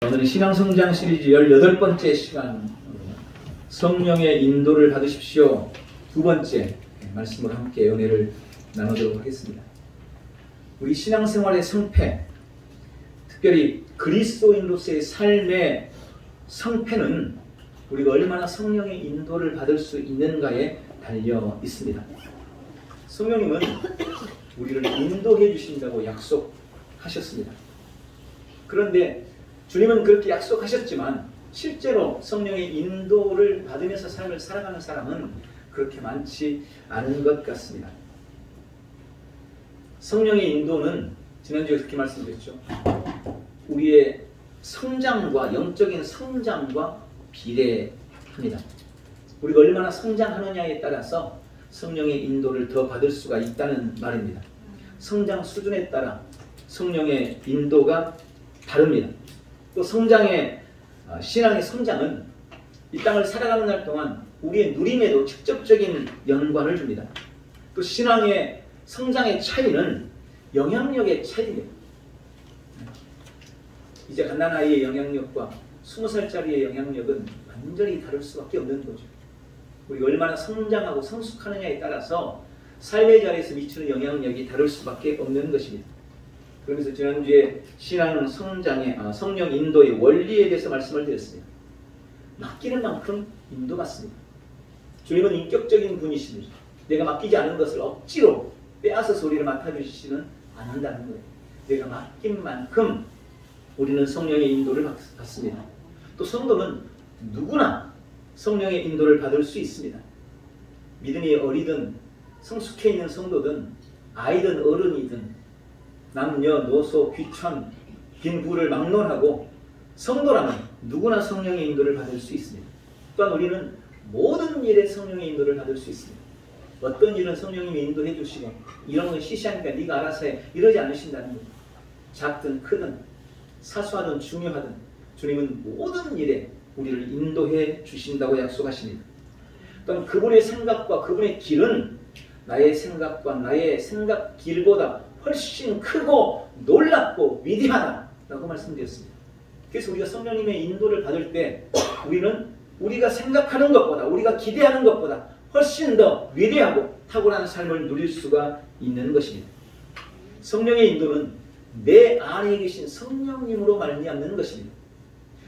오늘은 신앙성장 시리즈 18번째 시간, 성령의 인도를 받으십시오. 두 번째 말씀으로 함께 은혜를 나누도록 하겠습니다. 우리 신앙생활의 성패, 특별히 그리스도인으로서의 삶의 성패는 우리가 얼마나 성령의 인도를 받을 수 있는가에 달려 있습니다. 성령님은 우리를 인도해 주신다고 약속하셨습니다. 그런데 주님은 그렇게 약속하셨지만 실제로 성령의 인도를 받으면서 삶을 살아가는 사람은 그렇게 많지 않은 것 같습니다. 성령의 인도는 지난주에 그렇게 말씀드렸죠. 우리의 성장과 영적인 성장과 비례합니다. 우리가 얼마나 성장하느냐에 따라서 성령의 인도를 더 받을 수가 있다는 말입니다. 성장 수준에 따라 성령의 인도가 다릅니다. 또 성장의 신앙의 성장은 이 땅을 살아가는 날 동안 우리의 누림에도 직접적인 연관을 줍니다. 또 신앙의 성장의 차이는 영향력의 차이입니다. 이제 갓난아이의 영향력과 20살짜리의 영향력은 완전히 다를 수밖에 없는 거죠. 우리가 얼마나 성장하고 성숙하느냐에 따라서 삶의 자리에서 미치는 영향력이 다를 수밖에 없는 것입니다. 그러면서 지난주에 신앙 성장의 성령 인도의 원리에 대해서 말씀을 드렸습니다. 맡기는 만큼 인도받습니다. 주님은 인격적인 분이십니다. 내가 맡기지 않은 것을 억지로 빼앗아서 우리를 맡아주시지는 않는다는 거예요. 내가 맡긴 만큼 우리는 성령의 인도를 받습니다. 또 성도는 누구나 성령의 인도를 받을 수 있습니다. 믿음이 어리든 성숙해 있는 성도든 아이든 어른이든 남녀, 노소, 귀천, 빈 부를 막론하고 성도라면 누구나 성령의 인도를 받을 수 있습니다. 또한 우리는 모든 일에 성령의 인도를 받을 수 있습니다. 어떤 일은 성령님이 인도해 주시고 이런 건 시시하니까 네가 알아서 해 이러지 않으신다는 거예요. 작든 크든 사소하든 중요하든 주님은 모든 일에 우리를 인도해 주신다고 약속하십니다. 또한 그분의 생각과 그분의 길은 나의 생각과 나의 생각 길보다 훨씬 크고 놀랍고 위대하다라고 말씀드렸습니다. 그래서 우리가 성령님의 인도를 받을 때 우리는 우리가 생각하는 것보다 우리가 기대하는 것보다 훨씬 더 위대하고 탁월한 삶을 누릴 수가 있는 것입니다. 성령의 인도는 내 안에 계신 성령님으로 말미암는 것입니다.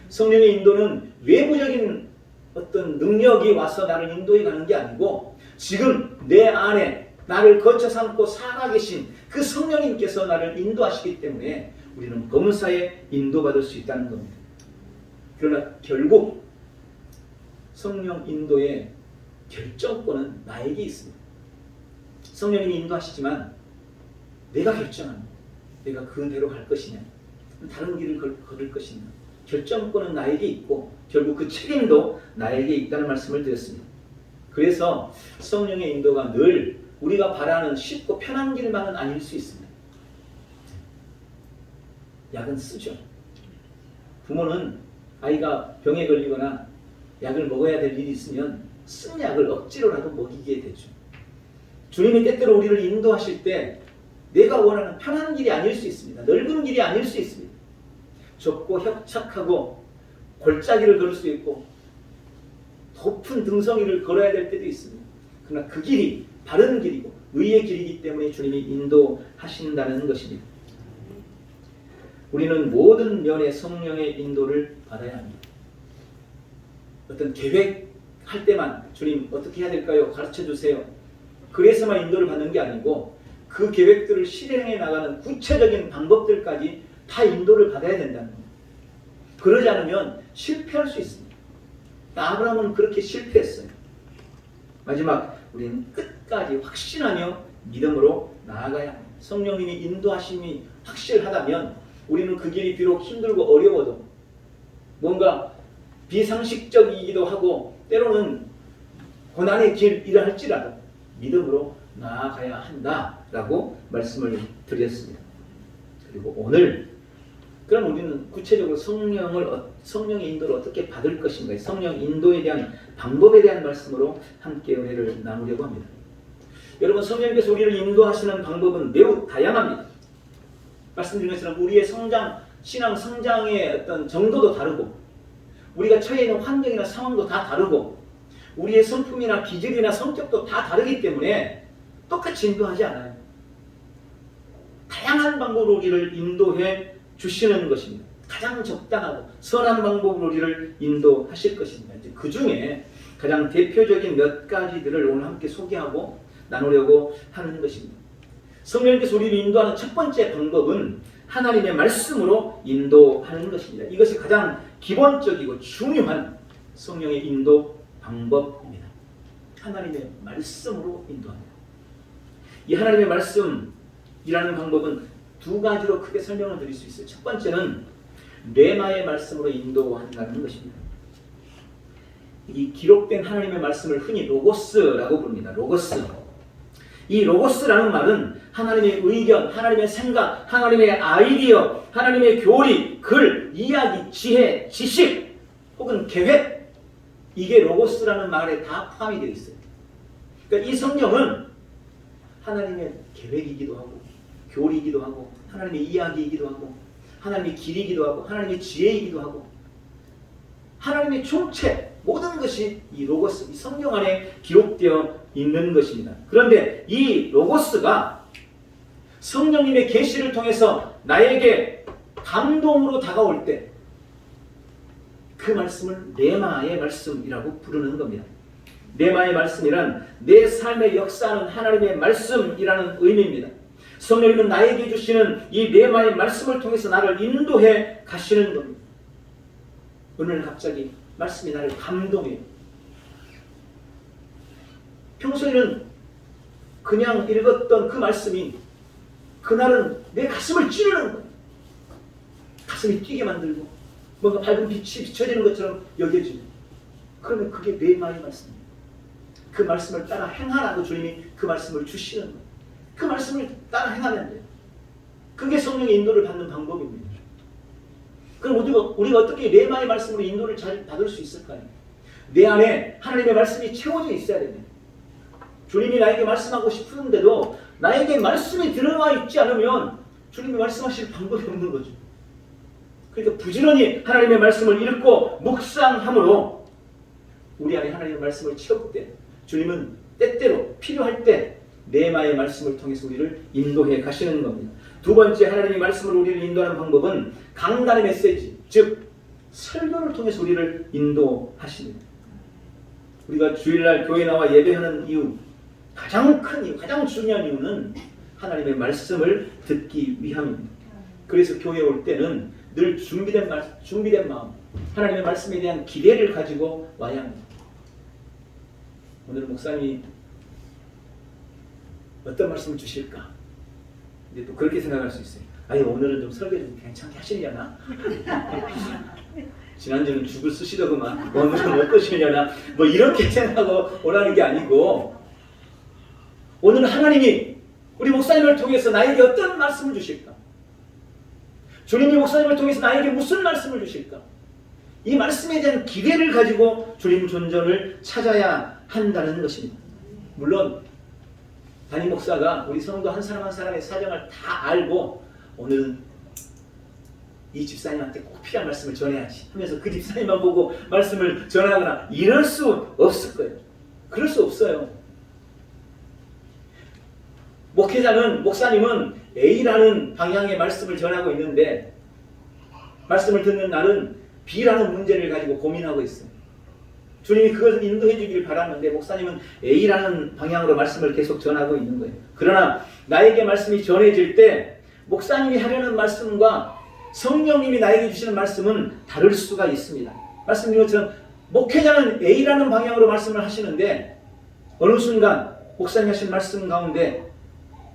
성령의 인도는 외부적인 어떤 능력이 와서 나를 인도해 가는 게 아니고 지금 내 안에 나를 거쳐 삼고 살아 계신 그 성령님께서 나를 인도하시기 때문에 우리는 범사에 인도받을 수 있다는 겁니다. 그러나 결국 성령 인도의 결정권은 나에게 있습니다. 성령님이 인도하시지만 내가 결정합니다. 내가 그대로 갈 것이냐 다른 길을 걸을 것이냐 결정권은 나에게 있고 결국 그 책임도 나에게 있다는 말씀을 드렸습니다. 그래서 성령의 인도가 늘 우리가 바라는 쉽고 편한 길만은 아닐 수 있습니다. 약은 쓰죠. 부모는 아이가 병에 걸리거나 약을 먹어야 될 일이 있으면 쓴 약을 억지로라도 먹이게 되죠. 주님이 때때로 우리를 인도하실 때 내가 원하는 편한 길이 아닐 수 있습니다. 넓은 길이 아닐 수 있습니다. 좁고 협착하고 골짜기를 걸을 수 있고 높은 등성이를 걸어야 될 때도 있습니다. 그러나 그 길이 바른 길이고 의의 길이기 때문에 주님이 인도하신다는 것입니다. 우리는 모든 면의 성령의 인도를 받아야 합니다. 어떤 계획할 때만 주님 어떻게 해야 될까요? 가르쳐 주세요. 그래서만 인도를 받는 게 아니고 그 계획들을 실행해 나가는 구체적인 방법들까지 다 인도를 받아야 된다는 겁니다. 그러지 않으면 실패할 수 있습니다. 아브라함은 그렇게 실패했어요. 마지막 우리는 끝까지 확신하며 믿음으로 나아가야 합니다. 성령님이 인도하심이 확실하다면 우리는 그 길이 비록 힘들고 어려워도 뭔가 비상식적이기도 하고 때로는 고난의 길이라 할지라도 믿음으로 나아가야 한다라고 말씀을 드렸습니다. 그리고 오늘 그럼 우리는 구체적으로 성령의 인도를 어떻게 받을 것인가, 성령 인도에 대한 방법에 대한 말씀으로 함께 은혜를 나누려고 합니다. 여러분, 성령께서 우리를 인도하시는 방법은 매우 다양합니다. 말씀드린 것처럼 우리의 성장 신앙 성장의 어떤 정도도 다르고 우리가 처해 있는 환경이나 상황도 다 다르고 우리의 성품이나 기질이나 성격도 다 다르기 때문에 똑같이 인도하지 않아요. 다양한 방법으로 우리를 인도해 주시는 것입니다. 가장 적당하고 선한 방법으로 우리를 인도하실 것입니다. 이제 그 중에 가장 대표적인 몇 가지들을 오늘 함께 소개하고 나누려고 하는 것입니다. 성령님께서 우리를 인도하는 첫 번째 방법은 하나님의 말씀으로 인도하는 것입니다. 이것이 가장 기본적이고 중요한 성령의 인도 방법입니다. 하나님의 말씀으로 인도합니다. 이 하나님의 말씀이라는 방법은 두 가지로 크게 설명을 드릴 수 있어요. 첫 번째는 레마의 말씀으로 인도한다는 것입니다. 이 기록된 하나님의 말씀을 흔히 로고스라고 부릅니다. 로고스. 이 로고스라는 말은 하나님의 의견, 하나님의 생각, 하나님의 아이디어, 하나님의 교리, 글, 이야기, 지혜, 지식 혹은 계획, 이게 로고스라는 말에 다 포함이 되어 있어요. 그러니까 이 성경은 하나님의 계획이기도 하고 교리이기도 하고 하나님의 이야기이기도 하고 하나님의 길이기도 하고 하나님의 지혜이기도 하고 하나님의 총체, 모든 것이 이 로고스, 이 성경 안에 기록되어 있는 것입니다. 그런데 이 로고스가 성령님의 계시를 통해서 나에게 감동으로 다가올 때 그 말씀을 레마의 말씀이라고 부르는 겁니다. 레마의 말씀이란 내 삶의 역사하는 하나님의 말씀이라는 의미입니다. 성령님은 나에게 주시는 이 레마의 말씀을 통해서 나를 인도해 가시는 겁니다. 오늘 갑자기 말씀이 나를 감동해요. 평소에는 그냥 읽었던 그 말씀이 그날은 내 가슴을 찌르는 거예요. 가슴이 뛰게 만들고 뭔가 밝은 빛이 비춰지는 것처럼 여겨지고 그러면 그게 레마의 말씀입니다. 그 말씀을 따라 행하라고 주님이 그 말씀을 주시는 거예요. 그 말씀을 따라 행하면 돼요. 그게 성령의 인도를 받는 방법입니다. 그럼 우리가 어떻게 레마의 말씀으로 인도를 잘 받을 수 있을까요? 내 안에 하나님의 말씀이 채워져 있어야 됩니다. 주님이 나에게 말씀하고 싶은데도 나에게 말씀이 들어와 있지 않으면 주님이 말씀하실 방법이 없는 거죠. 그러니까 부지런히 하나님의 말씀을 읽고 묵상함으로 우리 안에 하나님의 말씀을 채울 때 주님은 때때로 필요할 때 레마의 말씀을 통해서 우리를 인도해 가시는 겁니다. 두 번째 하나님의 말씀으로 우리를 인도하는 방법은 강단의 메시지, 즉 설교를 통해서 우리를 인도하십니다. 우리가 주일날 교회 나와 예배하는 이유, 가장 큰 이유, 가장 중요한 이유는 하나님의 말씀을 듣기 위함입니다. 그래서 교회에 올 때는 늘 준비된 마음, 하나님의 말씀에 대한 기대를 가지고 와야 합니다. 오늘 목사님이 어떤 말씀을 주실까? 근데 또 그렇게 생각할 수 있어요. 아니 오늘은 좀 설교 좀 괜찮게 하시려나? 지난주는 죽을 쓰시더구만. 오늘은 어떠시려나? 뭐 이렇게 생각하고 오라는 게 아니고 오늘 하나님이 우리 목사님을 통해서 나에게 어떤 말씀을 주실까? 주님이 목사님을 통해서 나에게 무슨 말씀을 주실까? 이 말씀에 대한 기대를 가지고 주님 존전을 찾아야 한다는 것입니다. 물론 담임 목사가 우리 성도 한 사람 한 사람의 사정을 다 알고 오늘은 이 집사님한테 꼭 필요한 말씀을 전해야지 하면서 그 집사님만 보고 말씀을 전하거나 이럴 수 없을 거예요. 그럴 수 없어요. 목사님은 A라는 방향의 말씀을 전하고 있는데 말씀을 듣는 날은 B라는 문제를 가지고 고민하고 있어요. 주님이 그것을 인도해 주기를 바라는데 목사님은 A라는 방향으로 말씀을 계속 전하고 있는 거예요. 그러나 나에게 말씀이 전해질 때 목사님이 하려는 말씀과 성령님이 나에게 주시는 말씀은 다를 수가 있습니다. 말씀드린 것처럼 목회자는 A라는 방향으로 말씀을 하시는데 어느 순간 목사님이 하신 말씀 가운데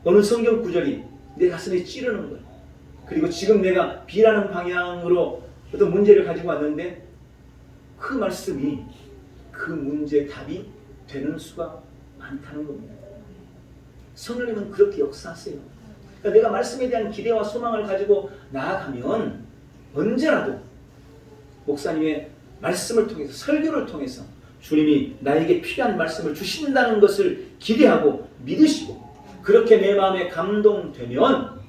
어느 성경 구절이 내 가슴에 찌르는 거예요. 그리고 지금 내가 B라는 방향으로 어떤 문제를 가지고 왔는데 그 말씀이 그 문제의 답이 되는 수가 많다는 겁니다. 성령님은 그렇게 역사하세요. 그러니까 내가 말씀에 대한 기대와 소망을 가지고 나아가면 언제라도 목사님의 말씀을 통해서 설교를 통해서 주님이 나에게 필요한 말씀을 주신다는 것을 기대하고 믿으시고 그렇게 내 마음에 감동되면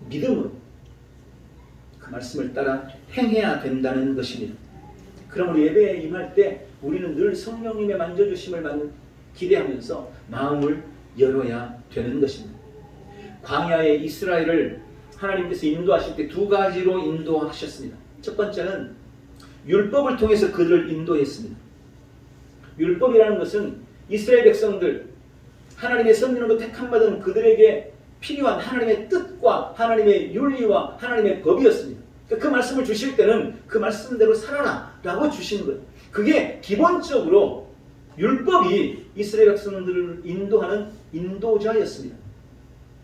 믿음으로 그 말씀을 따라 행해야 된다는 것입니다. 그럼 우리 예배에 임할 때 우리는 늘 성령님의 만져주심을 기대하면서 마음을 열어야 되는 것입니다. 광야의 이스라엘을 하나님께서 인도하실 때 두 가지로 인도하셨습니다. 첫 번째는 율법을 통해서 그들을 인도했습니다. 율법이라는 것은 이스라엘 백성들, 하나님의 선민으로 택함받은 그들에게 필요한 하나님의 뜻과 하나님의 윤리와 하나님의 법이었습니다. 그 말씀을 주실 때는 그 말씀대로 살아라 라고 주시는 거예요. 그게 기본적으로 율법이 이스라엘 백성들을 인도하는 인도자였습니다.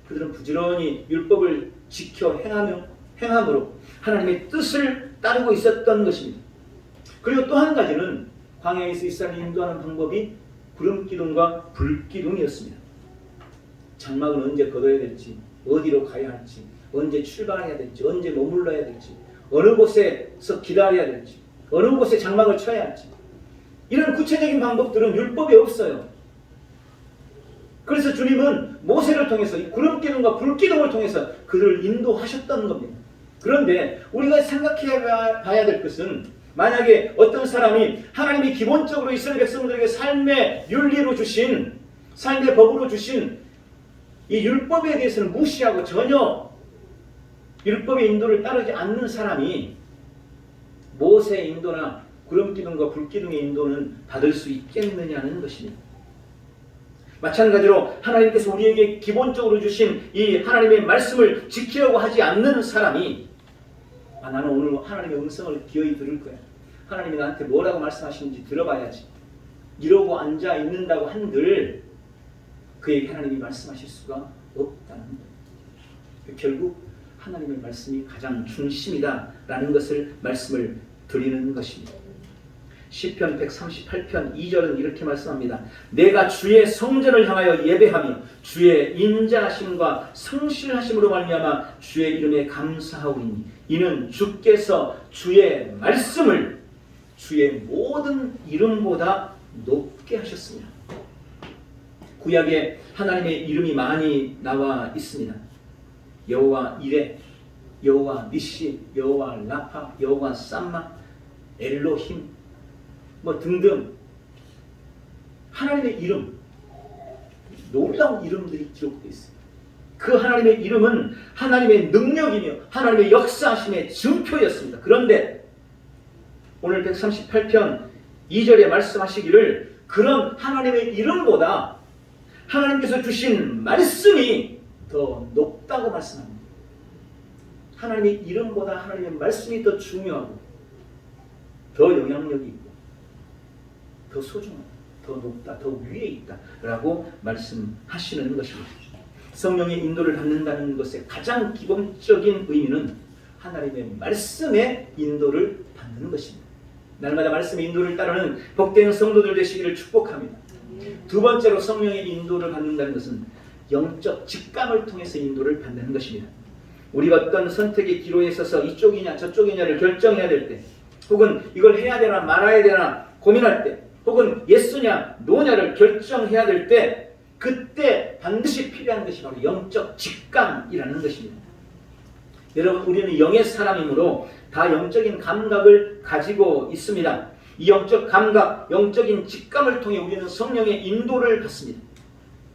그들은 부지런히 율법을 지켜 행함으로 하나님의 뜻을 따르고 있었던 것입니다. 그리고 또 한 가지는 광야에서 이스라엘을 인도하는 방법이 구름기둥과 불기둥이었습니다. 장막은 언제 걷어야 될지, 어디로 가야 할지, 언제 출발해야 될지, 언제 머물러야 될지, 어느 곳에서 기다려야 될지, 어느 곳에 장막을 쳐야 할지, 이런 구체적인 방법들은 율법에 없어요. 그래서 주님은 모세를 통해서 이 구름기둥과 불기둥을 통해서 그를 인도하셨던 겁니다. 그런데 우리가 생각해 봐야 될 것은, 만약에 어떤 사람이 하나님이 기본적으로 이스라엘 백성들에게 삶의 윤리로 주신, 삶의 법으로 주신 이 율법에 대해서는 무시하고 전혀 율법의 인도를 따르지 않는 사람이 모세의 인도나 구름기둥과 불기둥의 인도는 받을 수 있겠느냐는 것입니다. 마찬가지로 하나님께서 우리에게 기본적으로 주신 이 하나님의 말씀을 지키려고 하지 않는 사람이, 나는 오늘 하나님의 음성을 기어이 들을 거야, 하나님이 나한테 뭐라고 말씀하시는지 들어봐야지, 이러고 앉아 있는다고 한들 그에게 하나님이 말씀하실 수가 없다는 거예요. 결국 하나님의 말씀이 가장 중심이다라는 것을 말씀을 드리는 것입니다. 시편 138편 2절은 이렇게 말씀합니다. 내가 주의 성전을 향하여 예배하며 주의 인자하심과 성실하심으로 말미암아 주의 이름에 감사하오니 이는 주께서 주의 말씀을 주의 모든 이름보다 높게 하셨습니다. 구약에 하나님의 이름이 많이 나와 있습니다. 여호와 이레, 여호와 니시, 여호와 라파, 여호와 삼마, 엘로힘 등등 하나님의 이름, 놀라운 이름들이 기록되어 있습니다. 그 하나님의 이름은 하나님의 능력이며 하나님의 역사하심의 증표였습니다. 그런데 오늘 138편 2절에 말씀하시기를 그런 하나님의 이름보다 하나님께서 주신 말씀이 더 높다고 말씀합니다. 하나님의 이름보다 하나님의 말씀이 더 중요하고 더 영향력이 있고 더 소중하다, 더 높다, 더 위에 있다 라고 말씀하시는 것입니다. 성령의 인도를 받는다는 것의 가장 기본적인 의미는 하나님의 말씀의 인도를 받는 것입니다. 날마다 말씀의 인도를 따르는 복된 성도들 되시기를 축복합니다. 두 번째로 성령의 인도를 받는다는 것은 영적 직감을 통해서 인도를 받는 것입니다. 우리가 어떤 선택의 기로에 서서 이쪽이냐 저쪽이냐를 결정해야 될 때, 혹은 이걸 해야 되나 말아야 되나 고민할 때, 혹은 예스냐 노냐를 결정해야 될 때, 그때 반드시 필요한 것이 바로 영적 직감이라는 것입니다. 여러분, 우리는 영의 사람이므로 다 영적인 감각을 가지고 있습니다. 이 영적 감각, 영적인 직감을 통해 우리는 성령의 인도를 받습니다.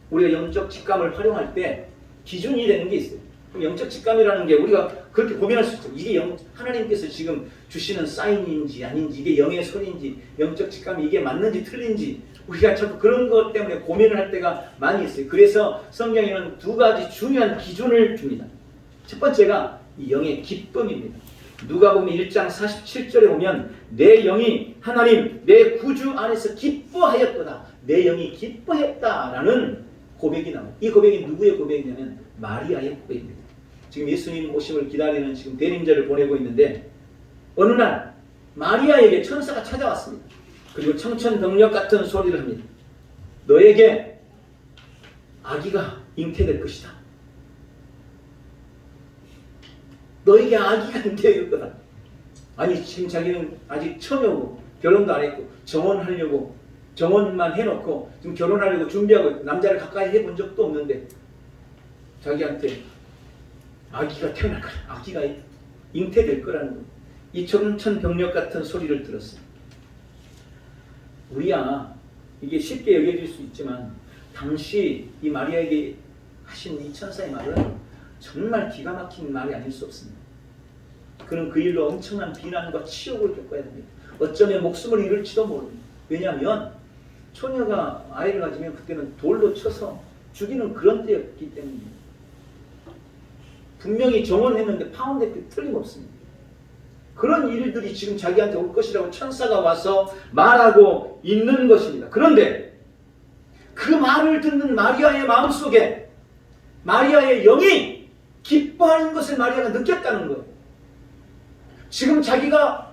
우리가 영적 직감을 활용할 때 기준이 되는 게 있어요. 영적 직감이라는 게 우리가 그렇게 고민할 수 있죠. 이게 하나님께서 지금 주시는 사인인지 아닌지, 이게 영의 소리인지, 영적 직감이 이게 맞는지 틀린지, 우리가 자꾸 그런 것 때문에 고민을 할 때가 많이 있어요. 그래서 성경에는 두 가지 중요한 기준을 줍니다. 첫 번째가 이 영의 기쁨입니다. 누가복음 1장 47절에 보면 내 영이 하나님 내 구주 안에서 기뻐하였도다, 내 영이 기뻐했다라는 고백이 나옵니다. 이 고백이 누구의 고백이냐면 마리아의 고백입니다. 지금 예수님 오심을 기다리는 지금 대림절을 보내고 있는데, 어느 날 마리아에게 천사가 찾아왔습니다. 그리고 청천벽력 같은 소리를 합니다. 너에게 아기가 잉태될 것이다. 너에게 아기가 잉태될 거다. 아니, 지금 자기는 아직 처녀고 결혼도 안 했고 정원만 해놓고 지금 결혼하려고 준비하고 남자를 가까이 해본 적도 없는데 자기한테 아기가 태어날 거다. 아기가 잉태될 거라는 것. 이 천병력 같은 소리를 들었어요. 우리야 이게 쉽게 여겨질 수 있지만 당시 이 마리아에게 하신 이 천사의 말은 정말 기가 막힌 말이 아닐 수 없습니다. 그는 그 일로 엄청난 비난과 치욕을 겪어야 됩니다. 어쩌면 목숨을 잃을지도 모릅니다. 왜냐하면 처녀가 아이를 가지면 그때는 돌로 쳐서 죽이는 그런 때였기 때문입니다. 분명히 정언했는데 파혼될 게 틀림없습니다. 그런 일들이 지금 자기한테 올 것이라고 천사가 와서 말하고 있는 것입니다. 그런데 그 말을 듣는 마리아의 마음속에 마리아의 영이 기뻐하는 것을 마리아가 느꼈다는 거예요. 지금 자기가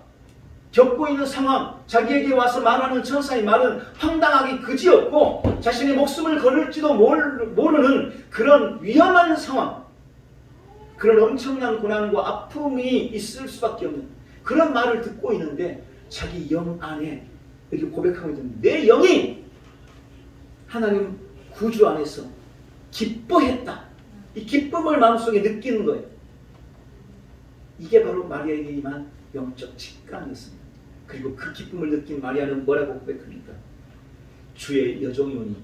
겪고 있는 상황, 자기에게 와서 말하는 천사의 말은 황당하기 그지없고 자신의 목숨을 걸을지도 모르는 그런 위험한 상황, 그런 엄청난 고난과 아픔이 있을 수밖에 없는 그런 말을 듣고 있는데 자기 영 안에 이렇게 고백하고 있는 내 영이 하나님 구주 안에서 기뻐했다. 이 기쁨을 마음속에 느끼는 거예요. 이게 바로 마리아에게 임한 영적 직감이었습니다. 그리고 그 기쁨을 느낀 마리아는 뭐라고 고백합니까? 주의 여종이 오니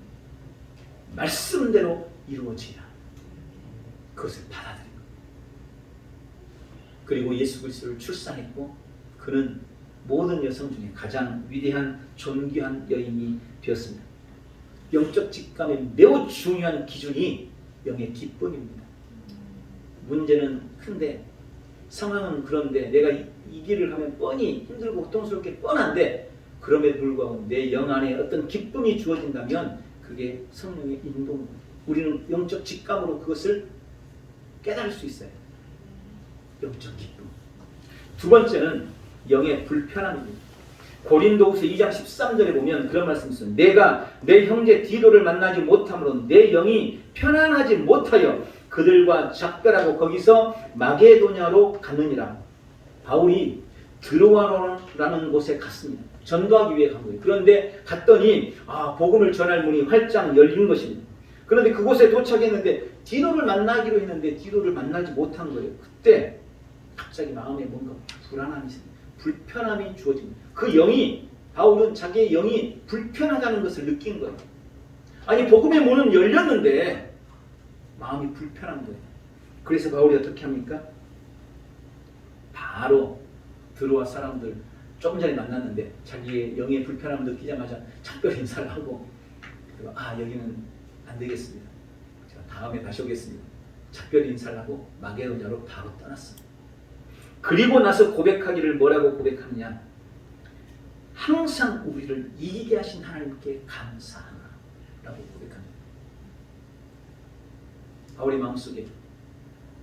말씀대로 이루어지라. 그것을 받아들인 거예요. 그리고 예수 그리스도를 출산했고 그는 모든 여성 중에 가장 위대한 존귀한 여인이 되었습니다. 영적 직감의 매우 중요한 기준이 영의 기쁨입니다. 문제는 큰데 상황은 그런데 내가 이 길을 가면 뻔히 힘들고 고통스럽게 뻔한데 그럼에도 불구하고 내 영 안에 어떤 기쁨이 주어진다면 그게 성령의 인도입니다. 우리는 영적 직감으로 그것을 깨달을 수 있어요. 영적 기쁨. 두 번째는 영의 불편함입니다. 고린도후서 2장 13절에 보면 그런 말씀이 있어요. 내가 내 형제 디도를 만나지 못함으로 내 영이 편안하지 못하여 그들과 작별하고 거기서 마게도냐로 가느니라. 바울이 드로아라는 곳에 갔습니다. 전도하기 위해 간 거예요. 그런데 갔더니 복음을 전할 문이 활짝 열린 것입니다. 그런데 그곳에 도착했는데 디도를 만나기로 했는데 디도를 만나지 못한 거예요. 그때 갑자기 마음에 뭔가 불안함이 생깁니다. 불편함이 주어집니다. 그 영이 바울은 자기의 영이 불편하다는 것을 느낀 거예요. 아니 복음의 문은 열렸는데 마음이 불편한 거예요. 그래서 바울이 어떻게 합니까? 바로 드로아 사람들 조금 전에 만났는데 자기의 영의 불편함을 느끼자마자 작별 인사를 하고 여기는 안 되겠습니다. 제가 다음에 다시 오겠습니다. 작별 인사를 하고 마게도냐로 바로 떠났습니다. 그리고 나서 고백하기를 뭐라고 고백하느냐? 항상 우리를 이기게 하신 하나님께 감사하라 라고 고백합니다. 바울의 마음속에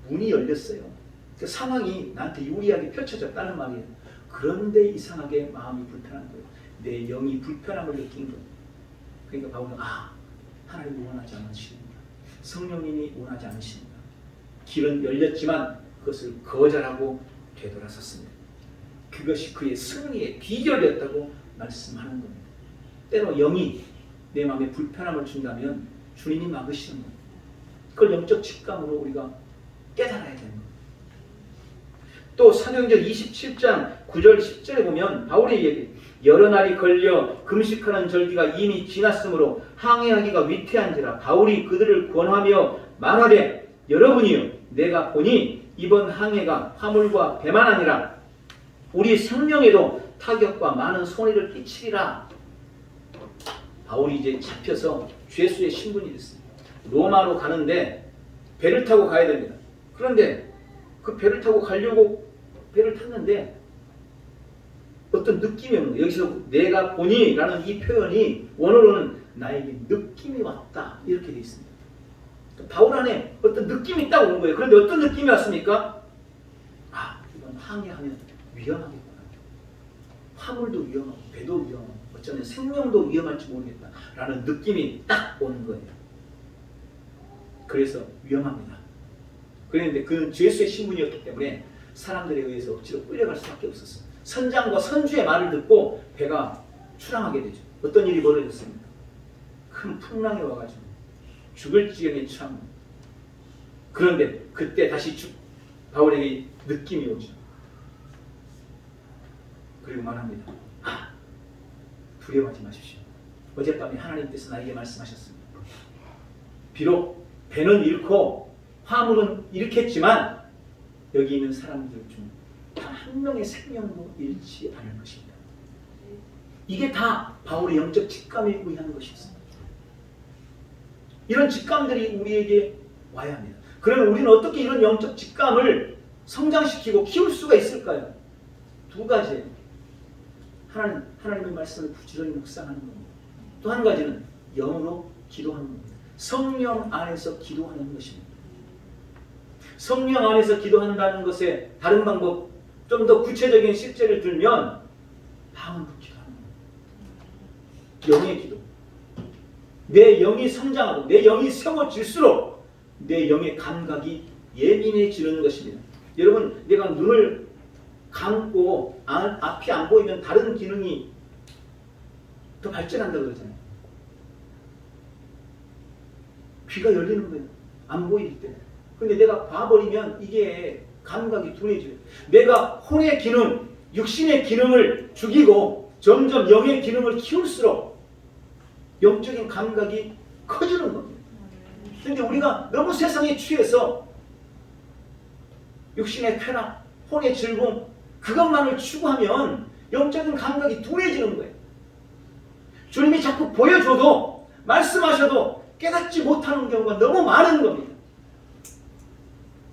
문이 열렸어요. 그 상황이 나한테 유리하게 펼쳐졌다는 말이에요. 그런데 이상하게 마음이 불편한 거예요. 내 영이 불편함을 느낀 거예요. 그러니까 바울은 하나님이 원하지 않으시는구나. 성령님이 원하지 않으시는구나. 길은 열렸지만 그것을 거절하고 되돌아섰습니다. 그것이 그의 승리의 비결이었다고 말씀하는 겁니다. 때로 영이 내 마음에 불편함을 준다면 주님이 막으시는 겁니다. 그걸 영적 직감으로 우리가 깨달아야 되는 겁니다. 또 사도행전 27장 9절 10절에 보면 바울의 얘기, 여러 날이 걸려 금식하는 절기가 이미 지났으므로 항해하기가 위태한지라 바울이 그들을 권하며 말하되 여러분이요 내가 보니 이번 항해가 화물과 배만 아니라 우리 생명에도 타격과 많은 손해를 끼치리라. 바울이 이제 잡혀서 죄수의 신분이 됐습니다. 로마로 가는데 배를 타고 가야 됩니다. 그런데 그 배를 타고 가려고 배를 탔는데 어떤 느낌이 오는 거예요. 여기서 내가 보니 라는 이 표현이 원어로는 나에게 느낌이 왔다 이렇게 되어 있습니다. 바울 안에 어떤 느낌이 딱 온 거예요. 그런데 어떤 느낌이 왔습니까? 이건 항해하면 위험하겠구나. 화물도 위험하고 배도 위험하고 어쩌면 생명도 위험할지 모르겠다 라는 느낌이 딱 오는 거예요. 그래서 위험합니다. 그런데 그는 죄수의 신분이었기 때문에 사람들에 의해서 억지로 끌려갈 수밖에 없었어요. 선장과 선주의 말을 듣고 배가 출항하게 되죠. 어떤 일이 벌어졌습니까? 큰 풍랑이 와가지고 죽을 지경에 처합니다. 그런데 그때 다시 바울에게 느낌이 오죠. 그리고 말합니다. 두려워하지 마십시오. 어젯밤에 하나님께서 나에게 말씀하셨습니다. 비록 배는 잃고 화물은 잃겠지만 여기 있는 사람들 중 단 한 명의 생명도 잃지 않을 것입니다. 이게 다 바울의 영적 직감에 의한 것이었습니다. 이런 직감들이 우리에게 와야 합니다. 그러면 우리는 어떻게 이런 영적 직감을 성장시키고 키울 수가 있을까요? 두 가지예요. 하나님의 말씀을 부지런히 묵상하는 겁니다. 또 한 가지는 영으로 기도하는 겁니다. 성령 안에서 기도하는 것입니다. 성령 안에서 기도한다는 것의 다른 방법, 좀 더 구체적인 실제를 들면 방언으로 기도하는 겁니다. 영의 기도. 내 영이 성장하고 내 영이 세워질수록 내 영의 감각이 예민해지는 것입니다. 여러분, 내가 눈을 감고 앞이 안 보이면 다른 기능이 더 발전한다고 그러잖아요. 귀가 열리는 거예요. 안 보일 때. 근데 내가 봐버리면 이게 감각이 둔해져요. 내가 혼의 기능, 육신의 기능을 죽이고 점점 영의 기능을 키울수록 영적인 감각이 커지는 겁니다. 그런데 우리가 너무 세상에 취해서 육신의 쾌락, 혼의 즐거움 그것만을 추구하면 영적인 감각이 둔해지는 거예요. 주님이 자꾸 보여줘도 말씀하셔도 깨닫지 못하는 경우가 너무 많은 겁니다.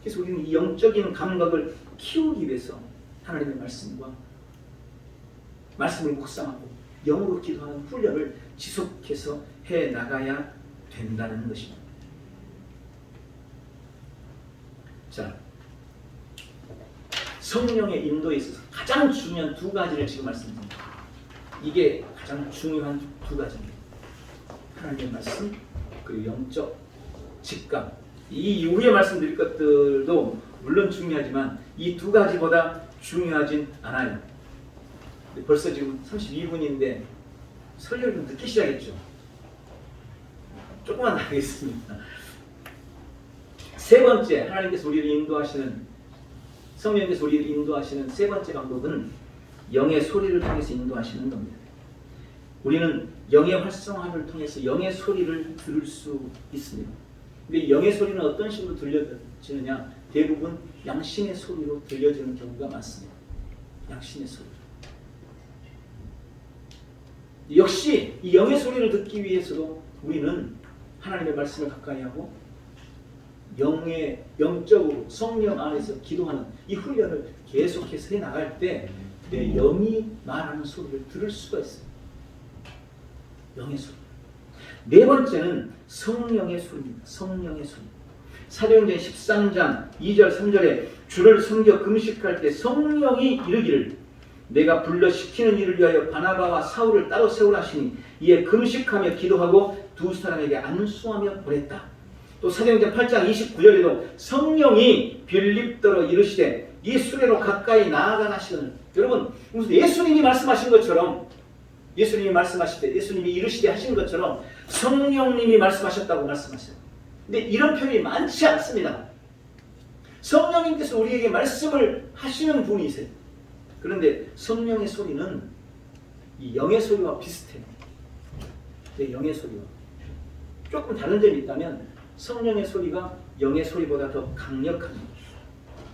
그래서 우리는 이 영적인 감각을 키우기 위해서 하나님의 말씀과 말씀을 묵상하고 영으로 기도하는 훈련을 지속해서 해나가야 된다는 것입니다. 자, 성령의 인도에 있어서 가장 중요한 두 가지를 지금 말씀드립니다. 이게 가장 중요한 두 가지입니다. 하나님의 말씀 그리고 영적 직감. 이 이후에 말씀드릴 것들도 물론 중요하지만 이 두 가지보다 중요하진 않아요. 벌써 지금 32분인데 설교를 좀 늦게 시작했죠. 조금만 더 하겠습니다. 세 번째, 하나님께서 우리를 인도하시는, 성령께서 우리를 인도하시는 세 번째 방법은 영의 소리를 통해서 인도하시는 겁니다. 우리는 영의 활성화를 통해서 영의 소리를 들을 수 있습니다. 근데 영의 소리는 어떤 식으로 들려지느냐? 대부분 양심의 소리로 들려지는 경우가 많습니다. 양심의 소리. 역시 이 영의 소리를 듣기 위해서도 우리는 하나님의 말씀을 가까이 하고 영적으로 성령 안에서 기도하는 이 훈련을 계속해서 해나갈 때 내 영이 말하는 소리를 들을 수가 있어요. 영의 소리. 네 번째는 성령의 소리입니다. 성령의 소리. 사도행전 13장 2절 3절에 주를 섬겨 금식할 때 성령이 이르기를 내가 불러 시키는 일을 위하여 바나바와 사울을 따로 세우라 하시니 이에 금식하며 기도하고 두 사람에게 안수하며 보냈다. 또 사도행전 8장 29절에도 성령이 빌립더로 이르시되 이 수레로 가까이 나아가라 하시거늘. 여러분, 무슨 예수님이 말씀하신 것처럼 예수님이 말씀하실 때 예수님이 이르시되 하신 것처럼 성령님이 말씀하셨다고 말씀하세요. 근데 이런 표현이 많지 않습니다. 성령님께서 우리에게 말씀을 하시는 분이세요. 그런데 성령의 소리는 이 영의 소리와 비슷해요. 네, 영의 소리와 조금 다른 점이 있다면 성령의 소리가 영의 소리보다 더 강력합니다.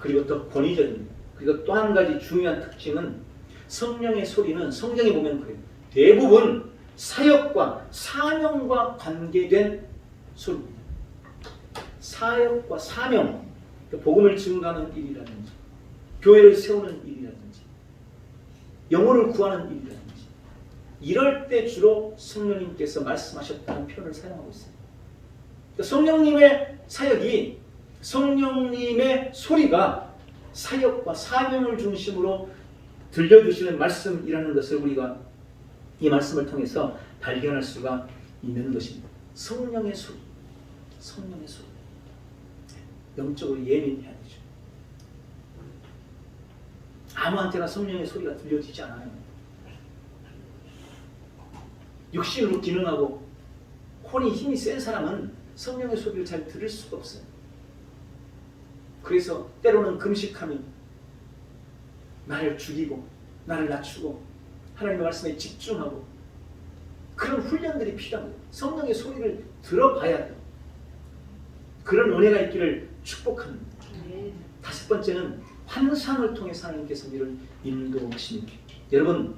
그리고 더 권위적입니다. 그리고 또 한 가지 중요한 특징은 성령의 소리는 성경에 보면 그래요. 대부분 사역과 사명과 관계된 소리입니다. 사역과 사명, 복음을 증거하는 일이라든지 교회를 세우는 일이라든지 영혼을 구하는 일이라든지 이럴 때 주로 성령님께서 말씀하셨다는 표현을 사용하고 있습니다. 성령님의 사역이 성령님의 소리가 사역과 사명을 중심으로 들려주시는 말씀이라는 것을 우리가 이 말씀을 통해서 발견할 수가 있는 것입니다. 성령의 소리, 성령의 소리. 영적으로 예민해야 되죠. 아무한테나 성령의 소리가 들려지지 않아요. 육신으로 기능하고 혼이 힘이 센 사람은 성령의 소리를 잘 들을 수가 없어요. 그래서 때로는 금식함이 나를 죽이고 나를 낮추고 하나님의 말씀에 집중하고 그런 훈련들이 필요합니다. 성령의 소리를 들어봐야 돼요. 그런 은혜가 있기를 축복합니다. 다섯 번째는 환상을 통해서 하나님께서 우리를 인도하십니다. 여러분,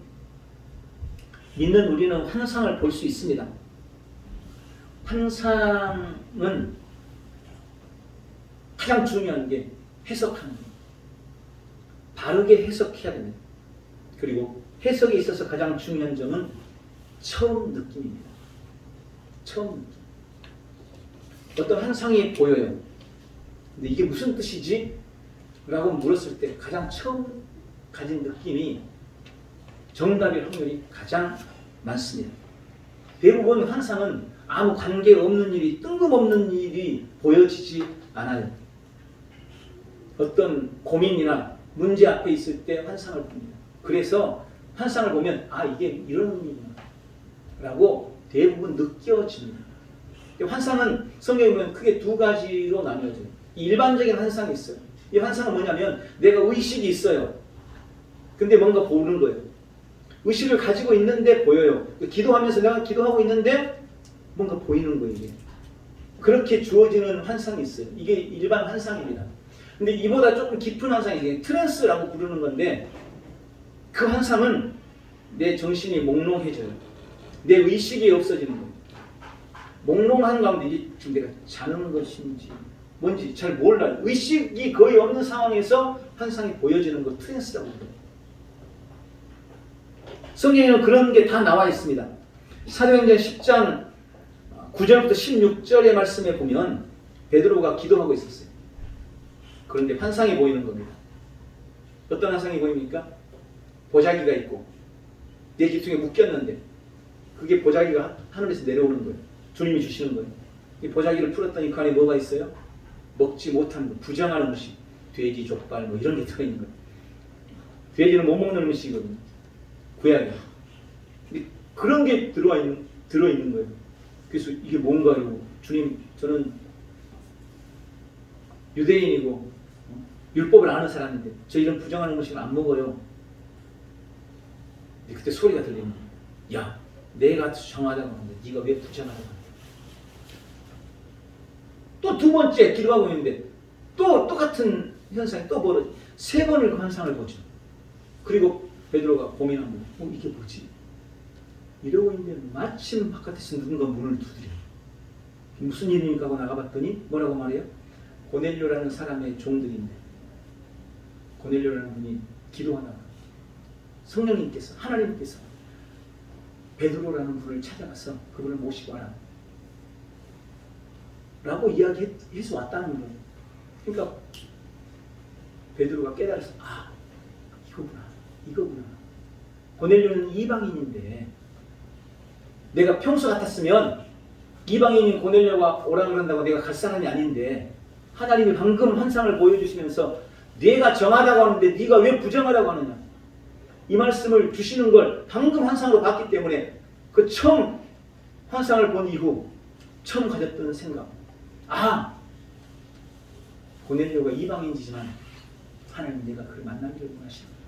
믿는 우리는 환상을 볼 수 있습니다. 환상은 가장 중요한 게 해석하는 것. 바르게 해석해야 됩니다. 그리고 해석에 있어서 가장 중요한 점은 처음 느낌입니다. 처음 느낌. 어떤 환상이 보여요. 근데 이게 무슨 뜻이지? 라고 물었을 때 가장 처음 가진 느낌이 정답일 확률이 가장 많습니다. 대부분 환상은 아무 관계없는 일이, 뜬금없는 일이 보여지지 않아요. 어떤 고민이나 문제 앞에 있을 때 환상을 봅니다. 그래서 환상을 보면 아, 이게 이런 의미구나 라고 대부분 느껴집니다. 환상은 성경에 보면 크게 두 가지로 나뉘어져요. 일반적인 환상이 있어요. 이 환상은 뭐냐면 내가 의식이 있어요. 근데 뭔가 보는 거예요. 의식을 가지고 있는데 보여요. 기도하면서 내가 기도하고 있는데 뭔가 보이는 거예요. 이게. 그렇게 주어지는 환상이 있어요. 이게 일반 환상입니다. 근데 이보다 조금 깊은 환상이 트랜스라고 부르는 건데 그 환상은 내 정신이 몽롱해져요. 내 의식이 없어지는 거예요. 몽롱한 가운데 이게 지금 내가 자는 것인지 뭔지 잘 몰라요. 의식이 거의 없는 상황에서 환상이 보여지는 것 트랜스라고 부르요. 성경에는 그런 게 다 나와 있습니다. 사도행전 10장 9절부터 16절의 말씀에 보면 베드로가 기도하고 있었어요. 그런데 환상이 보이는 겁니다. 어떤 환상이 보입니까? 보자기가 있고 내 기둥에 묶였는데 그게 보자기가 하늘에서 내려오는 거예요. 주님이 주시는 거예요. 이 보자기를 풀었더니 그 안에 뭐가 있어요? 먹지 못하는 거, 부정한 음식, 돼지, 족발 뭐 이런 게 들어있는 거예요. 돼지는 못 먹는 음식이거든요. 구약이에요. 그런 게 들어있는 거예요. 그래서 이게 뭔가요? 주님, 저는 유대인이고 율법을 아는 사람인데 저 이런 부정한 음식을 안 먹어요. 그때 소리가 들리는 거예요. 야, 내가 정하자고 하는데 네가 왜 부정하다고 하냐. 또 두 번째 기도하고 있는데 또 똑같은 현상이 또 벌어져. 세 번을 그 환상을 보죠. 그리고 베드로가 고민합니다. 이게 뭐지? 이러고 있는데 마침 바깥에서 누군가 문을 두드려요. 무슨 일입니까 하고 나가봤더니 뭐라고 말해요? 고넬료라는 사람의 종들인데 고넬료라는 분이 기도하다가 성령님께서 하나님께서 베드로라는 분을 찾아가서 그분을 모시고 와라 라고 이야기해서 왔다는 거예요. 그러니까 베드로가 깨달아서 아, 이거구나. 고넬료는 이방인인데 내가 평소 같았으면 이방인인 고넬료가 오라 그런다고 내가 갈 사람이 아닌데 하나님이 방금 환상을 보여주시면서 내가 정하다고 하는데 네가 왜 부정하다고 하느냐. 이 말씀을 주시는 걸 방금 환상으로 봤기 때문에 그 처음 환상을 본 이후 처음 가졌던 생각. 아, 고넬료가 이방인이지만 하나님 내가 그를 만나기를 원하시는 거예요.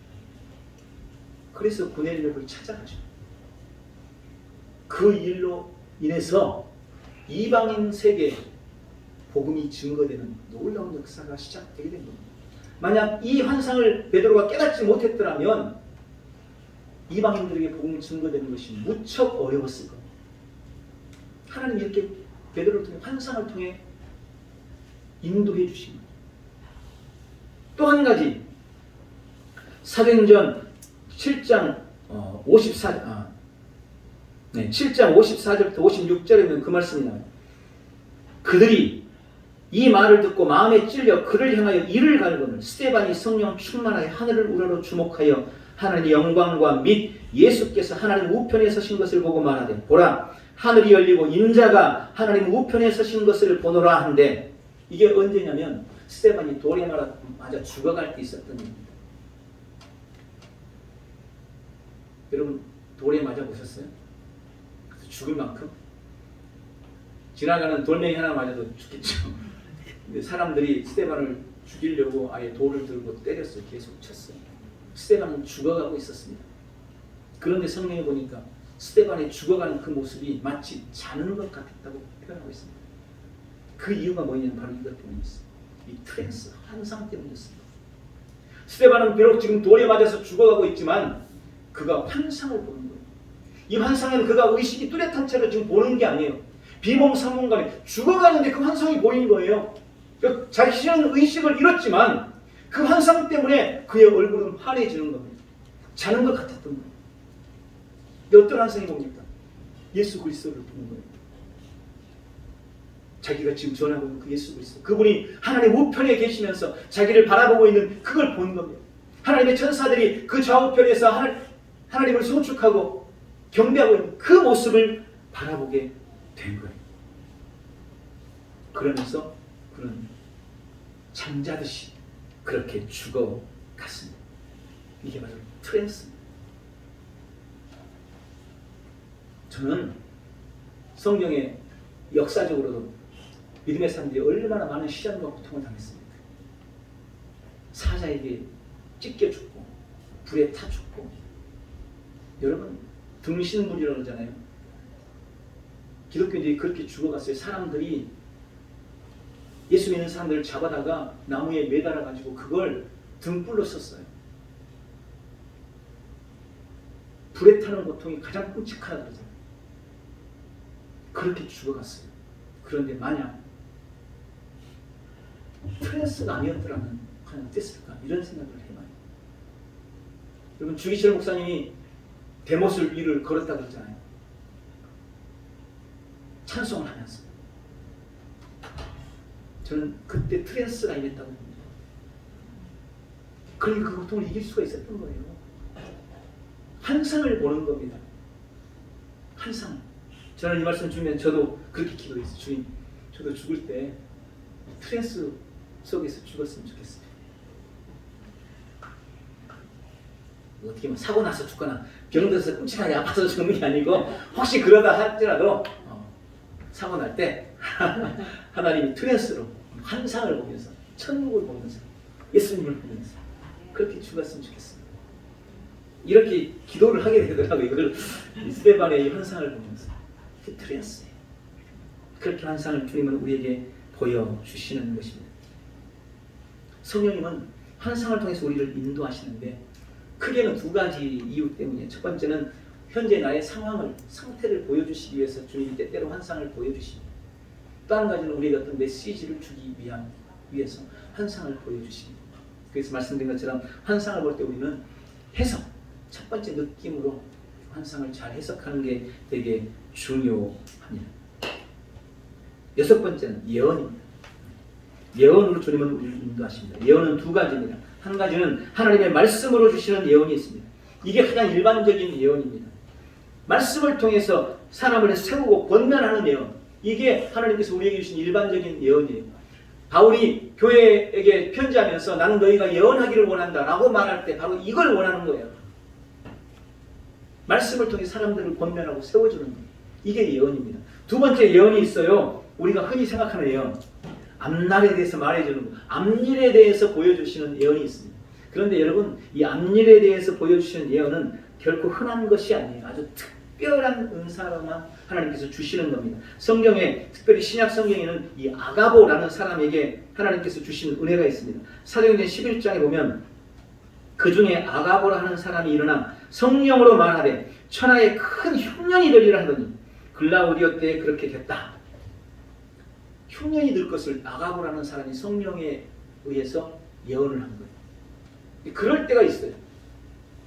그래서 고넬료를 찾아가죠. 그 일로 인해서 이방인 세계에 복음이 증거되는 놀라운 역사가 시작되게 된 겁니다. 만약 이 환상을 베드로가 깨닫지 못했더라면 이방인들에게 복음이 증거되는 것이 무척 어려웠을 겁니다. 하나님이 이렇게 베드로를 통해 환상을 통해 인도해 주신 거예요. 또 한 가지 사도행전 7장 54절부터 56절에 보면 그 말씀이 나와요. 그들이 이 말을 듣고 마음에 찔려 그를 향하여 이를 갈거늘 스데반이 성령 충만하여 하늘을 우러러 주목하여 하나님의 영광과 및 예수께서 하나님 우편에 서신 것을 보고 말하되 보라 하늘이 열리고 인자가 하나님 우편에 서신 것을 보노라 한데 이게 언제냐면 스데반이 돌에 맞아 죽어갈 때 있었던 일입니다. 여러분 돌에 맞아 보셨어요? 죽을 만큼? 지나가는 돌멩이 하나 맞아도 죽겠죠. 근데 사람들이 스데반을 죽이려고 아예 돌을 들고 때렸어요. 계속 쳤어요. 스데반은 죽어가고 있었습니다. 그런데 성경에 보니까 스데반이 죽어가는 그 모습이 마치 자는 것 같았다고 표현하고 있습니다. 그 이유가 뭐냐면 바로 이것 때문이었어요. 이 트랜스, 환상 때문이었습니다. 스데반은 비록 지금 돌에 맞아서 죽어가고 있지만 그가 환상을 보는 거예요. 이 환상에는 그가 의식이 뚜렷한 채로 지금 보는 게 아니에요. 비몽사몽간에 죽어가는데 그 환상이 보이는 거예요. 자신은 의식을 잃었지만 그 환상 때문에 그의 얼굴은 환해지는 겁니다. 자는 것 같았던 거예요. 어떤 환상이 뭡니까? 예수 그리스도를 보는 거예요. 자기가 지금 전하고 있는 그 예수 그리스도, 그분이 하나님 우편에 계시면서 자기를 바라보고 있는 그걸 보는 겁니다. 하나님의 천사들이 그 좌우편에서 하나님을 송축하고 경배하고 있는 그 모습을 바라보게 된 거예요. 그러면서 그는 잠자듯이 그렇게 죽어갔습니다. 이게 바로 트랜스입니다. 저는 성경에 역사적으로도 믿음의 사람들이 얼마나 많은 시련과 고통을 당했습니까? 사자에게 찢겨 죽고 불에 타 죽고, 여러분 등신불이라고 그러잖아요. 기독교인들이 그렇게 죽어갔어요. 사람들이 예수 믿는 사람들을 잡아다가 나무에 매달아 가지고 그걸 등불로 썼어요. 불에 타는 고통이 가장 끔찍하다 그러잖아요. 그렇게 죽어갔어요. 그런데 만약 트랜스가 아니었더라면 과연 어땠을까? 이런 생각을 해봐요. 여러분 주기철 목사님이 대못을 위를 걸었다 그랬잖아요. 찬송을 하면서. 저는 그때 트랜스가 아니었다고 봅니다. 그러니까 그 고통을 이길 수가 있었던 거예요. 환상을 보는 겁니다. 환상. 저는 이 말씀 주면 저도 그렇게 기도했어요. 주님, 저도 죽을 때 트랜스 속에서 죽었으면 좋겠어요. 어떻게 보면 사고 나서 죽거나 병들어서 끔찍하게 아파서 죽는 게 아니고, 혹시 그러다 할지라도 사고 날 때 하나님이 트랜스로 환상을 보면서, 천국을 보면서, 예수님을 보면서 그렇게 죽었으면 좋겠습니다. 이렇게 기도를 하게 되더라고요. 이걸 스데반의 이 환상을 보면서. 그 트랜스예요. 그렇게 환상을 주님은 우리에게 보여주시는 것입니다. 성령님은 환상을 통해서 우리를 인도하시는데 크게는 두 가지 이유 때문이에요. 첫 번째는 현재 나의 상태를 보여주시기 위해서 주님이 때때로 환상을 보여주십니다. 또 한 가지는 우리에게 어떤 메시지를 주기 위해서 환상을 보여주십니다. 그래서 말씀드린 것처럼 환상을 볼 때 우리는 해석, 첫 번째 느낌으로 환상을 잘 해석하는 게 되게 중요합니다. 여섯 번째는 예언입니다. 예언으로 주님은 우리를 인도하십니다. 예언은 두 가지입니다. 한 가지는 하나님의 말씀으로 주시는 예언이 있습니다. 이게 가장 일반적인 예언입니다. 말씀을 통해서 사람을 세우고 권면하는 예언, 이게 하나님께서 우리에게 주신 일반적인 예언이에요. 바울이 교회에게 편지하면서 나는 너희가 예언하기를 원한다 라고 말할 때 바로 이걸 원하는 거예요. 말씀을 통해 사람들을 권면하고 세워주는 것, 이게 예언입니다. 두 번째 예언이 있어요. 우리가 흔히 생각하는 예언, 앞날에 대해서 말해주는 것, 앞일에 대해서 보여주시는 예언이 있습니다. 그런데 여러분, 이 앞일에 대해서 보여주시는 예언은 결코 흔한 것이 아니에요. 아주 특별한 은사로만 하나님께서 주시는 겁니다. 성경에, 특별히 신약 성경에는 이 아가보라는 사람에게 하나님께서 주시는 은혜가 있습니다. 사도행전 11장에 보면 그 중에 아가보라 하는 사람이 일어나 성령으로 말하되 천하에 큰 흉년이 되리라 하더니 글라우디오 때에 그렇게 됐다. 흉년이 들 것을 아가보라는 사람이 성령에 의해서 예언을 한 거예요. 그럴 때가 있어요.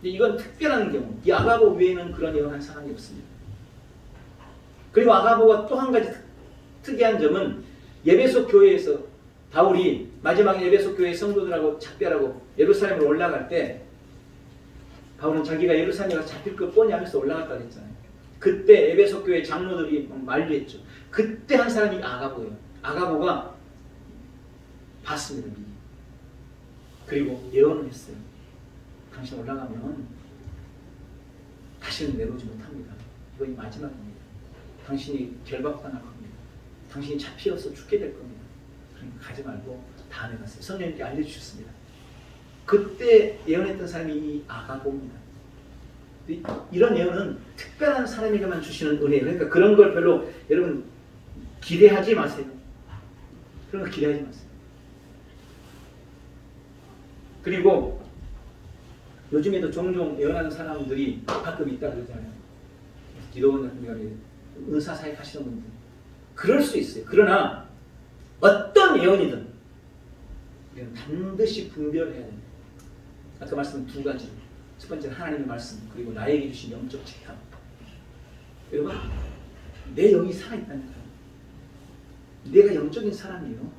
이건 특별한 경우, 이 아가보 외에는 그런 예언한 사람이 없습니다. 그리고 아가보가 또 한 가지 특이한 점은 예배소 교회에서 바울이 마지막에 예배소 교회 성도들하고 작별하고 예루살렘으로 올라갈 때 바울은 자기가 예루살렘에 가서 잡힐 것 뻔히 하면서 올라갔다 그랬잖아요. 그때 에베소 교회 장로들이 만류했죠. 그때 한 사람이 아가보예요. 아가보가 봤습니다. 미리. 그리고 예언을 했어요. 당신 올라가면 다시는 내려오지 못합니다. 이건 마지막입니다. 당신이 결박당할 겁니다. 당신이 잡혀서 죽게 될 겁니다. 그러니까 가지 말고 다음에 가세요. 성령님께 알려주셨습니다. 그때 예언했던 사람이 이 아가보입니다. 이런 예언은 특별한 사람에게만 주시는 은혜예요. 그러니까 그런 걸 별로 여러분 기대하지 마세요. 그런 거 기대하지 마세요. 그리고 요즘에도 종종 예언하는 사람들이 가끔 있다 그러잖아요. 기도원 같은 경우에 은사사역 하시는 분들. 그럴 수 있어요. 그러나 어떤 예언이든 반드시 분별해야 됩니다. 아까 말씀한 두 가지. 첫 번째는 하나님의 말씀, 그리고 나에게 주신 영적 직함. 여러분, 내 영이 살아있다니까요. 내가 영적인 사람이에요.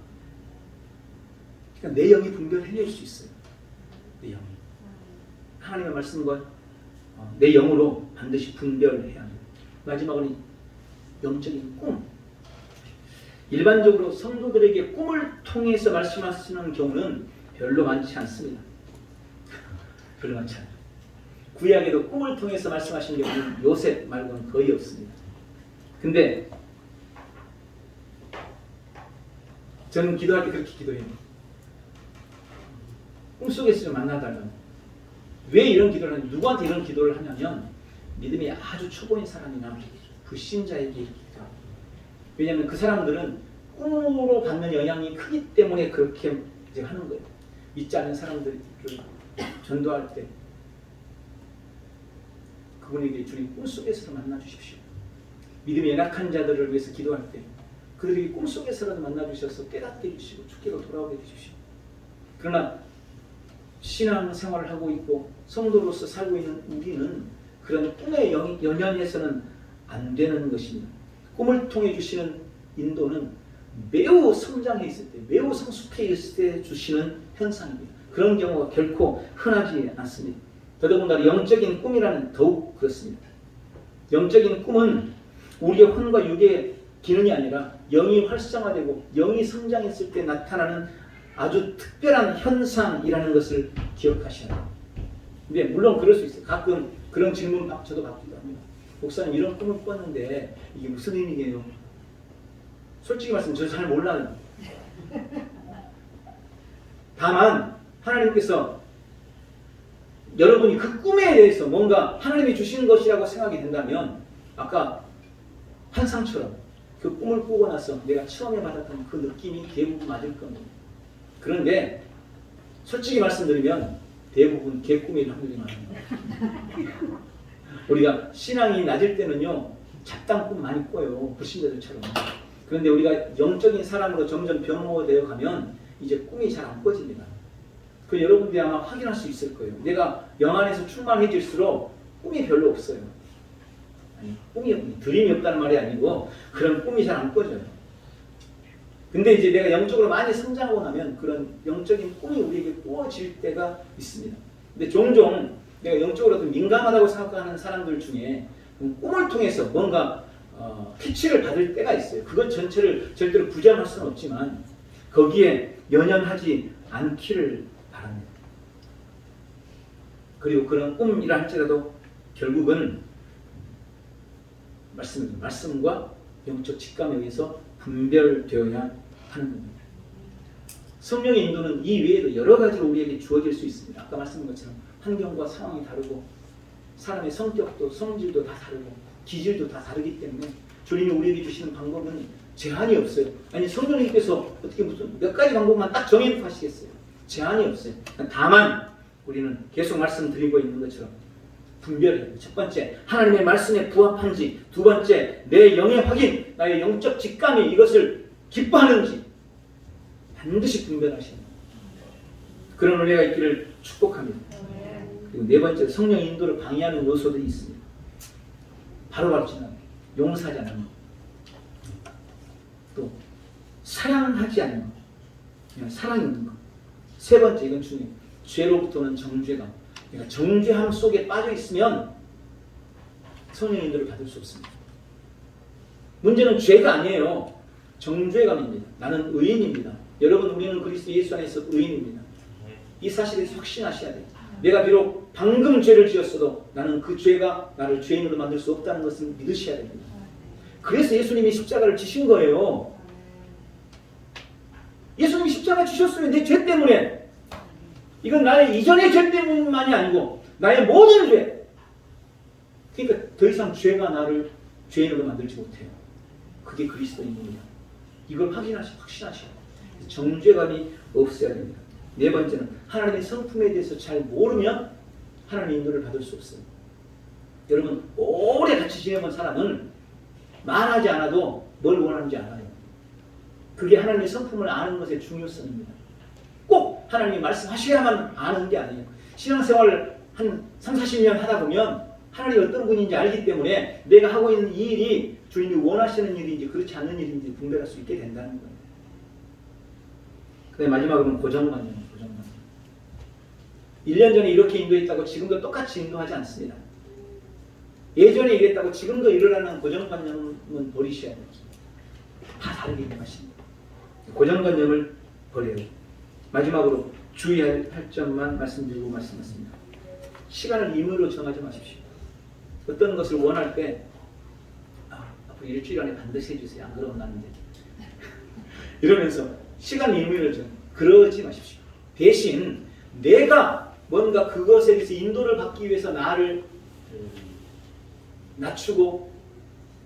그러니까 내 영이 분별해낼 수 있어요. 내 영이. 하나님의 말씀과 내 영으로 반드시 분별해야 합니다. 마지막으로 영적인 꿈. 일반적으로 성도들에게 꿈을 통해서 말씀하시는 경우는 별로 많지 않습니다. 별로 많지 않아요. 구약에도 꿈을 통해서 말씀하신 경우는 요셉 말고는 거의 없습니다. 근데 저는 기도할 때 그렇게 기도해요. 꿈속에서 만나달라고. 왜 이런 기도를 하냐면, 누구한테 이런 기도를 하냐면 믿음이 아주 초보인 사람이나 불신자에게 기도. 왜냐하면 그 사람들은 꿈으로 받는 영향이 크기 때문에 그렇게 이제 하는 거예요. 믿지 않는 사람들을 전도할 때 그분에게 주님 꿈속에서도 만나 주십시오. 믿음이 연약한 자들을 위해서 기도할 때 그들에게 꿈속에서라도 만나 주셔서 깨닫게 해주시고 죽기로 돌아오게 해주십시오. 그러나 신앙 생활을 하고 있고 성도로서 살고 있는 우리는 그런 꿈에 연연해서는 안 되는 것입니다. 꿈을 통해 주시는 인도는 매우 성장해 있을 때, 매우 성숙해 있을 때 주시는 현상입니다. 그런 경우가 결코 흔하지 않습니다. 더더군다나 영적인 꿈이라는 더욱 그렇습니다. 영적인 꿈은 우리의 혼과 육의 기능이 아니라 영이 활성화되고 영이 성장했을 때 나타나는 아주 특별한 현상이라는 것을 기억하셔야 합니다. 근데 물론 그럴 수 있어요. 가끔 그런 질문 저도 받기도 합니다. 목사님 이런 꿈을 꿨는데 이게 무슨 의미예요? 솔직히 말씀 저 잘 몰라요. 다만 하나님께서 여러분이 그 꿈에 대해서 뭔가 하나님이 주시는 것이라고 생각이 된다면 아까 환상처럼 그 꿈을 꾸고 나서 내가 처음에 받았던 그 느낌이 대부분 맞을 겁니다. 그런데 솔직히 말씀드리면 대부분 개꿈일 확률이 많아요. 우리가 신앙이 낮을 때는요 잡다한 꿈 많이 꿔요. 불신자들처럼. 그런데 우리가 영적인 사람으로 점점 변모되어 가면 이제 꿈이 잘 안 꿔집니다. 그 여러분들이 아마 확인할 수 있을 거예요. 내가 영 안에서 충만해질수록 꿈이 별로 없어요. 아니, 꿈이 드림이 없다는 말이 아니고 그런 꿈이 잘 안 꿔져요. 근데 이제 내가 영적으로 많이 성장하고 나면 그런 영적인 꿈이 우리에게 꾸어질 때가 있습니다. 근데 종종 내가 영적으로 좀 민감하다고 생각하는 사람들 중에 꿈을 통해서 뭔가 피치를 받을 때가 있어요. 그것 전체를 절대로 부정할 수는 없지만 거기에 연연하지 않기를 바랍니다. 그리고 그런 꿈이라 할지라도 결국은 말씀과 영적 직감에 의해서 분별되어야 하는 겁니다. 성령의 인도는 이 외에도 여러 가지로 우리에게 주어질 수 있습니다. 아까 말씀드린 것처럼 환경과 상황이 다르고 사람의 성격도 성질도 다 다르고 기질도 다 다르기 때문에 주님이 우리에게 주시는 방법은 제한이 없어요. 아니 성령님께서 어떻게 무슨 몇 가지 방법만 딱 정해놓고 하시겠어요. 제한이 없어요. 다만 우리는 계속 말씀드리고 있는 것처럼 분별해요. 첫 번째, 하나님의 말씀에 부합한지, 두 번째, 내 영의 확인, 나의 영적 직감이 이것을 기뻐하는지 반드시 분별하시는 그런 은혜가 있기를 축복합니다. 그리고 네 번째, 성령의 인도를 방해하는 요소들이 있습니다. 바로바로 지나가요. 용서하지 않는 것, 또 사랑하지 않는 것, 그냥 사랑이 없는 것. 세 번째, 이건 중요해요. 죄로부터는 정죄감. 그러니까 정죄함 속에 빠져 있으면 성령의 인도를 받을 수 없습니다. 문제는 죄가 아니에요. 정죄감입니다. 나는 의인입니다. 여러분, 우리는 그리스도 예수 안에서 의인입니다. 이 사실에 확신하셔야 돼요. 내가 비록 방금 죄를 지었어도 나는 그 죄가 나를 죄인으로 만들 수 없다는 것을 믿으셔야 됩니다. 그래서 예수님이 십자가를 지신 거예요. 예수님이 십자가 지셨으면 내 죄 때문에 이건 나의 이전의 죄 때문만이 아니고 나의 모든 죄. 그러니까 더 이상 죄가 나를 죄인으로 만들지 못해요. 그게 그리스도인입니다. 이걸 확신하셔야 정죄감이 없어야 됩니다. 네 번째는 하나님의 성품에 대해서 잘 모르면 하나님의 인도를 받을 수 없어요. 여러분 오래 같이 지내본 사람은 말하지 않아도 뭘 원하는지 알아요. 그게 하나님의 성품을 아는 것의 중요성입니다. 꼭 하나님이 말씀하셔야만 아는 게 아니에요. 신앙생활을 한 30-40년 하다 보면 하나님이 어떤 분인지 알기 때문에 내가 하고 있는 이 일이 주님이 원하시는 일인지 그렇지 않는 일인지 분별할 수 있게 된다는 거예요. 근데 마지막으로는 고정관념. 1년 전에 이렇게 인도했다고 지금도 똑같이 인도하지 않습니다. 예전에 이랬다고 지금도 이러라는 고정관념은 버리셔야 돼요. 다 다르게 인도하십니다. 고정관념을 버려요. 마지막으로 주의할 점만 말씀드리고 말씀하십니다. 시간을 임의로 정하지 마십시오. 어떤 것을 원할 때 앞으로 일주일 안에 반드시 해주세요. 안 그러면 나는데 이러면서 시간 임의로 그러지 마십시오. 대신 내가 뭔가 그것에 대해서 인도를 받기 위해서 나를 낮추고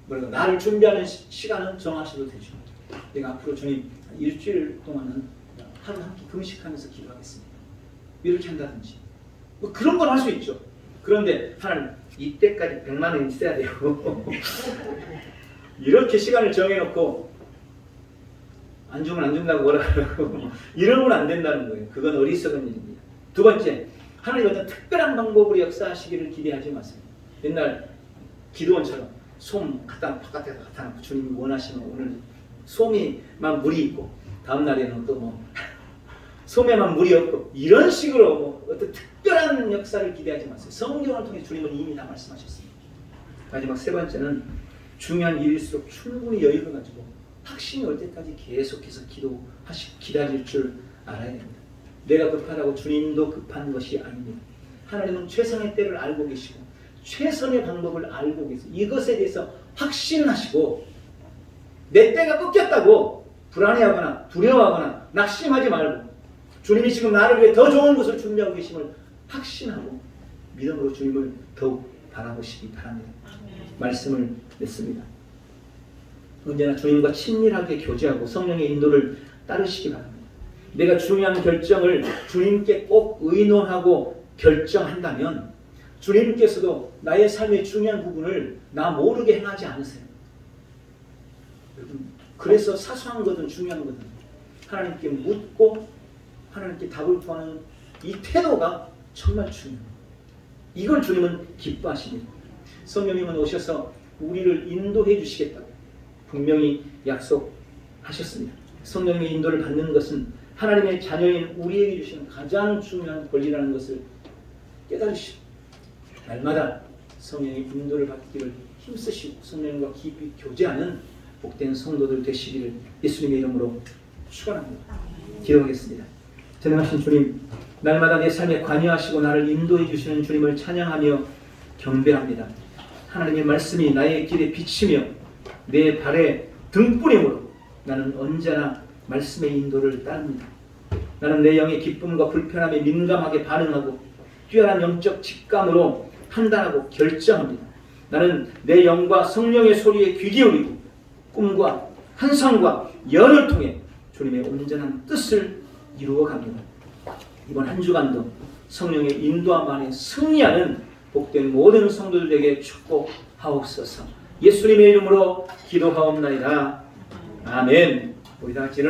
나를 준비하는 시간은 정하셔도 되죠. 내가 앞으로 주님 일주일 동안은 하루 한 끼 금식하면서 기도하겠습니다. 이렇게 한다든지 뭐 그런 건 할 수 있죠. 그런데 하나님 이때까지 100만 원 있어야 돼요. 이렇게 시간을 정해놓고 안 주면 안 준다고 뭐라 그러고 이러면 안 된다는 거예요. 그건 어리석은 일입니다. 두 번째, 하나님 어떤 특별한 방법으로 역사하시기를 기대하지 마세요. 옛날 기도원처럼 솜 바깥에다 갖다 놓고 주님이 원하시면 오늘 솜에만 물이 있고 다음 날에는 또 뭐 솜에만 물이 없고 이런 식으로 뭐 어떤 특별한 역사를 기대하지 마세요. 성경을 통해 주님은 이미 다 말씀하셨습니다. 마지막 세 번째는 중요한 일일수록 충분히 여유를 가지고 확신이 올 때까지 계속해서 기다릴 줄 알아야 됩니다. 내가 급하다고 주님도 급한 것이 아닙니다. 하나님은 최선의 때를 알고 계시고 최선의 방법을 알고 계세요. 이것에 대해서 확신하시고 내 때가 끊겼다고 불안해하거나 두려워하거나 낙심하지 말고 주님이 지금 나를 위해 더 좋은 것을 준비하고 계심을 확신하고 믿음으로 주님을 더욱 바라보시기 바랍니다. 말씀을 냈습니다. 언제나 주님과 친밀하게 교제하고 성령의 인도를 따르시기 바랍니다. 내가 중요한 결정을 주님께 꼭 의논하고 결정한다면 주님께서도 나의 삶의 중요한 부분을 나 모르게 행하지 않으세요. 여러분, 그래서 사소한 거든 중요한 거든 하나님께 묻고 하나님께 답을 구하는 이 태도가 정말 중요해요. 이걸 주님은 기뻐하십니다. 성령님은 오셔서 우리를 인도해 주시겠다고 분명히 약속하셨습니다. 성령의 인도를 받는 것은 하나님의 자녀인 우리에게 주시는 가장 중요한 권리라는 것을 깨달으시고 날마다 성령의 인도를 받기를 힘쓰시고 성령과 깊이 교제하는 복된 성도들 되시기를 예수님의 이름으로 축원합니다. 기도하겠습니다. 전능하신 주님, 날마다 내 삶에 관여하시고 나를 인도해 주시는 주님을 찬양하며 경배합니다. 하나님의 말씀이 나의 길에 비치며 내 발에 등불이므로 나는 언제나 말씀의 인도를 따릅니다. 나는 내 영의 기쁨과 불편함에 민감하게 반응하고 뛰어난 영적 직감으로 판단하고 결정합니다. 나는 내 영과 성령의 소리에 귀 기울이고 꿈과 환상과 연을 통해 주님의 온전한 뜻을 이루어갑니다. 이번 한 주간도 성령의 인도함 안에 승리하는 복된 모든 성도들에게 축복하옵소서. 예수님의 이름으로 기도하옵나이다. 아멘. 우리 다 같이 일어나